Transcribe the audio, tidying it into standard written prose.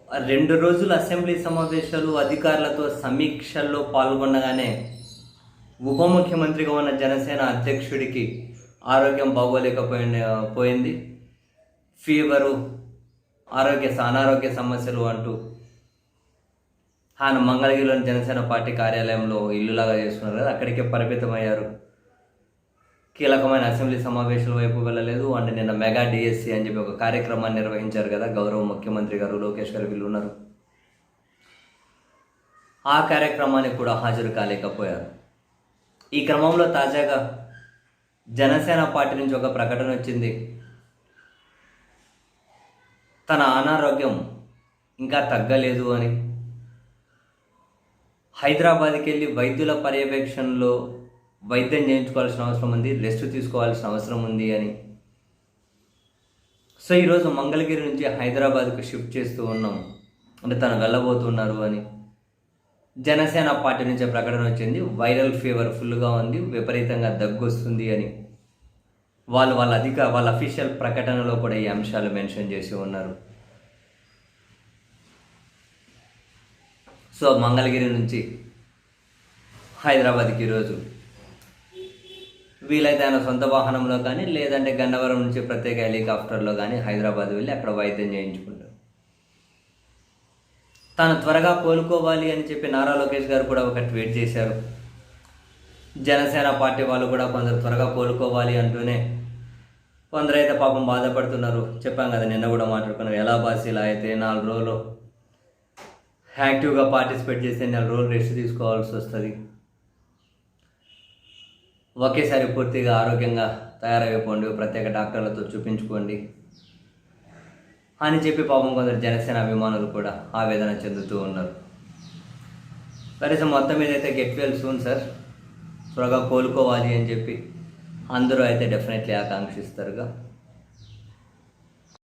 2 రోజుల అసెంబ్లీ సమావేశాలు అధికారులతో సమీక్షల్లో పాల్గొనగానే ఉప ముఖ్యమంత్రిగా ఉన్న జనసేన అధ్యక్షుడికి ఆరోగ్యం పోయింది. ఫీవరు, అనారోగ్య సమస్యలు అంటూ ఆయన మంగళగిరిలోని జనసేన పార్టీ కార్యాలయంలో ఇల్లులాగా చేసుకున్నారు కదా, అక్కడికే పరిమితమయ్యారు. కీలకమైన అసెంబ్లీ సమావేశాల వైపు వెళ్ళలేదు. అండ్ నిన్న మెగా డిఎస్సి అని చెప్పి ఒక కార్యక్రమాన్ని నిర్వహించారు కదా, గౌరవ ముఖ్యమంత్రి గారు లోకేష్ గారు వీళ్ళు ఉన్నారు. ఆ కార్యక్రమానికి కూడా హాజరు కాలేకపోయారు. ఈ క్రమంలో తాజాగా జనసేన పార్టీ నుంచి ఒక ప్రకటన వచ్చింది. తన అనారోగ్యం ఇంకా తగ్గలేదు అని, హైదరాబాద్కి వెళ్ళి వైద్యుల పర్యవేక్షణలో వైద్యం చేయించుకోవాల్సిన అవసరం ఉంది, రెస్ట్ తీసుకోవాల్సిన అవసరం ఉంది అని. సో ఈరోజు మంగళగిరి నుంచి హైదరాబాద్కు షిఫ్ట్ చేస్తూ ఉన్నాం అంటే తను వెళ్ళబోతున్నారు అని జనసేన పార్టీ నుంచి ప్రకటన వచ్చింది. వైరల్ ఫీవర్ ఫుల్గా ఉంది, విపరీతంగా దగ్గు వస్తుంది అని వాళ్ళ అఫీషియల్ ప్రకటనలో కూడా ఈ అంశాలు మెన్షన్ చేసి ఉన్నారు. సో మంగళగిరి నుంచి హైదరాబాద్కి ఈరోజు వీలైతే ఆయన సొంత వాహనంలో కానీ లేదంటే గన్నవరం నుంచి ప్రత్యేక హెలికాప్టర్లో కానీ హైదరాబాద్ వెళ్ళి అక్కడ వైద్యం చేయించుకుంటారు. తాను త్వరగా కోలుకోవాలి అని చెప్పి నారా లోకేష్ గారు కూడా ఒక ట్వీట్ చేశారు. జనసేన పార్టీ వాళ్ళు కూడా కొందరు త్వరగా కోలుకోవాలి అంటూనే కొందరైతే పాపం బాధపడుతున్నారు. చెప్పాం కదా, నిన్న కూడా మాట్లాడుకున్నారు. ఎలా బాస్ ఇలా అయితే 4 రోజులు యాక్టివ్గా పార్టిసిపేట్ చేస్తే 4 రోజులు రెస్ట్ తీసుకోవాల్సి వస్తుంది, ఒకేసారి పూర్తిగా ఆరోగ్యంగా తయారైపోండి, ప్రత్యేక డాక్టర్లతో చూపించుకోండి అని చెప్పి పాపం కొందరు జనసేన అభిమానులు కూడా ఆవేదన చెందుతూ ఉన్నారు. కనీసం మొత్తం మీద అయితే గెట్ వెల్ సూన్ సార్, త్వరగా కోలుకోవాలి అని చెప్పి అందరూ అయితే డెఫినెట్లీ ఆకాంక్షిస్తారుగా.